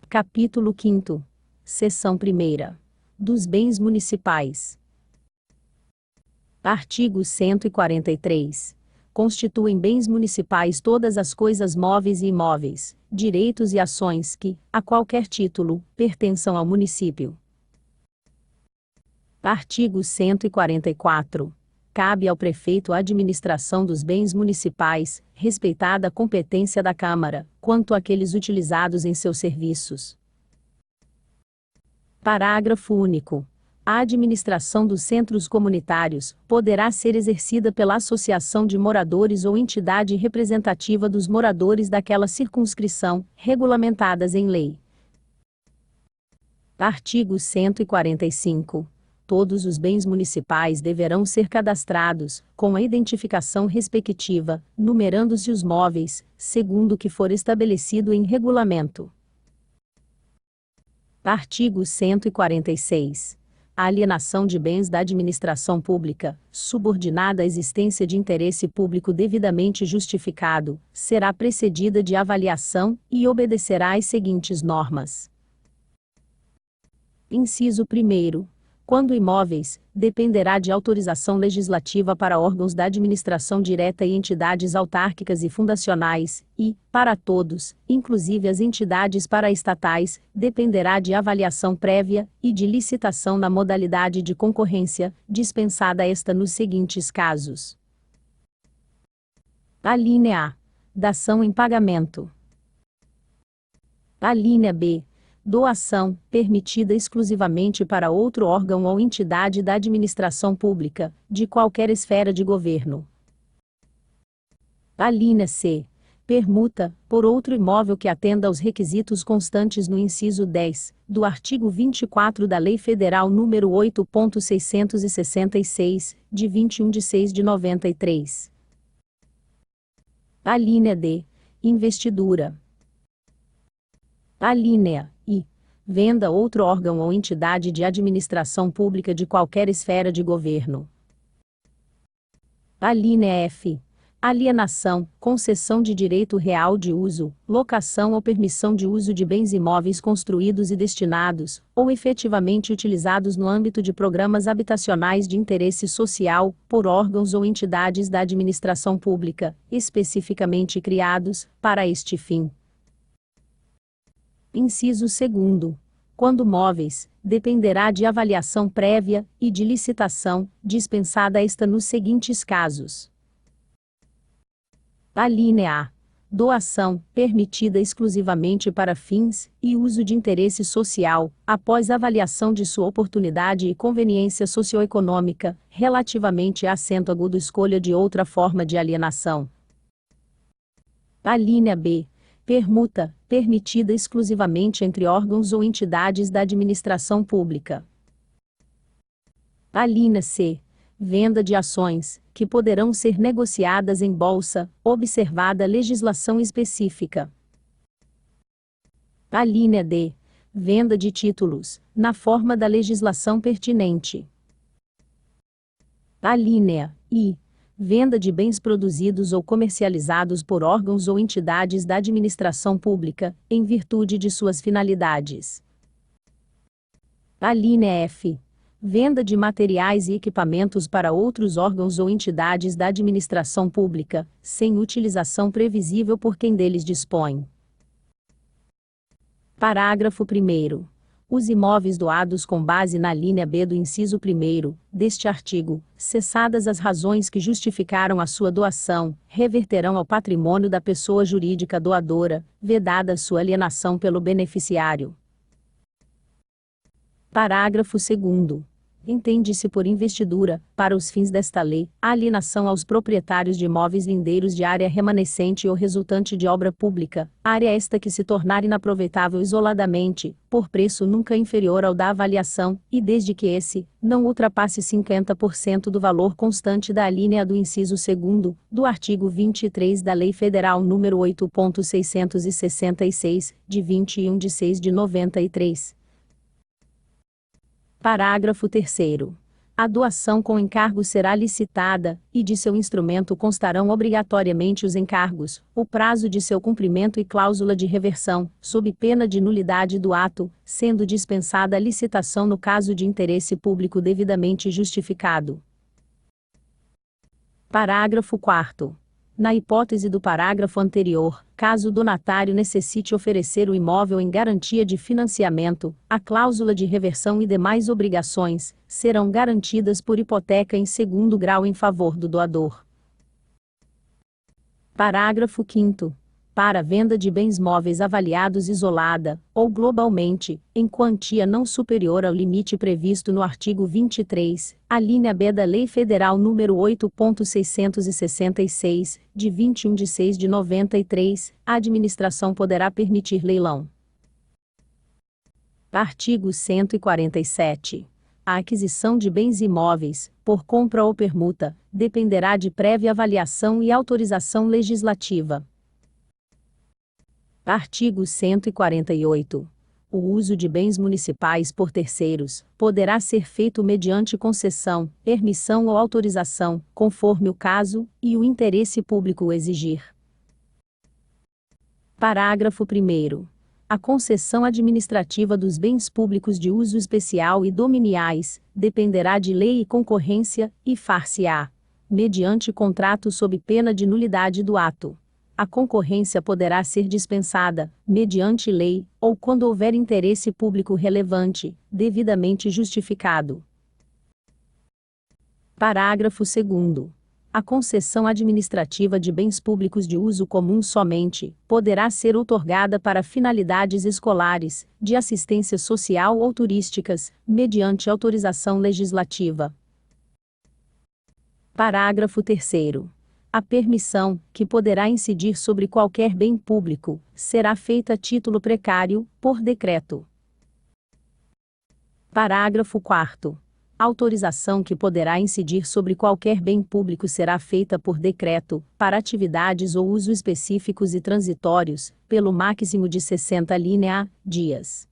Capítulo 5º. Seção 1ª. Dos bens municipais. Artigo 143. Constituem bens municipais todas as coisas móveis e imóveis, direitos e ações que, a qualquer título, pertençam ao município. Artigo 144. Cabe ao prefeito a administração dos bens municipais, respeitada a competência da Câmara, quanto àqueles utilizados em seus serviços. Parágrafo único. A administração dos centros comunitários poderá ser exercida pela associação de moradores ou entidade representativa dos moradores daquela circunscrição, regulamentadas em lei. Artigo 145. Todos os bens municipais deverão ser cadastrados, com a identificação respectiva, numerando-se os móveis, segundo o que for estabelecido em regulamento. Artigo 146. A alienação de bens da administração pública, subordinada à existência de interesse público devidamente justificado, será precedida de avaliação e obedecerá às seguintes normas. Inciso 1º. Quando imóveis, dependerá de autorização legislativa para órgãos da administração direta e entidades autárquicas e fundacionais, e, para todos, inclusive as entidades paraestatais, dependerá de avaliação prévia e de licitação na modalidade de concorrência, dispensada esta nos seguintes casos. Alínea A. Dação em pagamento. Alínea B. Doação, permitida exclusivamente para outro órgão ou entidade da administração pública, de qualquer esfera de governo. Alínea C. Permuta, por outro imóvel que atenda aos requisitos constantes no inciso 10, do artigo 24 da Lei Federal nº 8.666, de 21/6/93. Alínea D. Investidura. Alínea I. Venda a outro órgão ou entidade de administração pública de qualquer esfera de governo. Alínea F. Alienação, concessão de direito real de uso, locação ou permissão de uso de bens imóveis construídos e destinados, ou efetivamente utilizados no âmbito de programas habitacionais de interesse social, por órgãos ou entidades da administração pública, especificamente criados, para este fim. Inciso 2º. Quando móveis, dependerá de avaliação prévia e de licitação, dispensada esta nos seguintes casos. Alínea A. Doação, permitida exclusivamente para fins e uso de interesse social, após avaliação de sua oportunidade e conveniência socioeconômica, relativamente a assento agudo escolha de outra forma de alienação. Alínea B. Permuta, permitida exclusivamente entre órgãos ou entidades da administração pública. Alínea C. Venda de ações, que poderão ser negociadas em bolsa, observada a legislação específica. Alínea D. Venda de títulos, na forma da legislação pertinente. Alínea I. Venda de bens produzidos ou comercializados por órgãos ou entidades da administração pública, em virtude de suas finalidades. Alínea F. Venda de materiais e equipamentos para outros órgãos ou entidades da administração pública, sem utilização previsível por quem deles dispõe. Parágrafo 1º. Os imóveis doados com base na alínea B do inciso 1º, deste artigo, cessadas as razões que justificaram a sua doação, reverterão ao patrimônio da pessoa jurídica doadora, vedada sua alienação pelo beneficiário. Parágrafo 2º. Entende-se por investidura, para os fins desta lei, a alienação aos proprietários de imóveis vindeiros de área remanescente ou resultante de obra pública, área esta que se tornar inaproveitável isoladamente, por preço nunca inferior ao da avaliação, e desde que esse não ultrapasse 50% do valor constante da alínea do inciso 2º, do artigo 23 da Lei Federal nº 8.666, de 21/6/93. Parágrafo 3º. A doação com encargo será licitada, e de seu instrumento constarão obrigatoriamente os encargos, o prazo de seu cumprimento e cláusula de reversão, sob pena de nulidade do ato, sendo dispensada a licitação no caso de interesse público devidamente justificado. Parágrafo 4º. Na hipótese do parágrafo anterior, caso o donatário necessite oferecer o imóvel em garantia de financiamento, a cláusula de reversão e demais obrigações serão garantidas por hipoteca em segundo grau em favor do doador. Parágrafo 5º. Para a venda de bens móveis avaliados isolada, ou globalmente, em quantia não superior ao limite previsto no artigo 23, a linha B da Lei Federal nº 8.666, de 21/6/93, a administração poderá permitir leilão. Artigo 147. A aquisição de bens imóveis, por compra ou permuta, dependerá de prévia avaliação e autorização legislativa. Artigo 148. O uso de bens municipais por terceiros poderá ser feito mediante concessão, permissão ou autorização, conforme o caso e o interesse público o exigir. Parágrafo 1º. A concessão administrativa dos bens públicos de uso especial e dominiais dependerá de lei e concorrência, e far-se-á mediante contrato sob pena de nulidade do ato. A concorrência poderá ser dispensada, mediante lei, ou quando houver interesse público relevante, devidamente justificado. Parágrafo 2º. A concessão administrativa de bens públicos de uso comum somente poderá ser outorgada para finalidades escolares, de assistência social ou turísticas, mediante autorização legislativa. Parágrafo 3º. A permissão, que poderá incidir sobre qualquer bem público, será feita a título precário, por decreto. Parágrafo 4º. A autorização que poderá incidir sobre qualquer bem público será feita por decreto, para atividades ou uso específicos e transitórios, pelo máximo de 60 dias.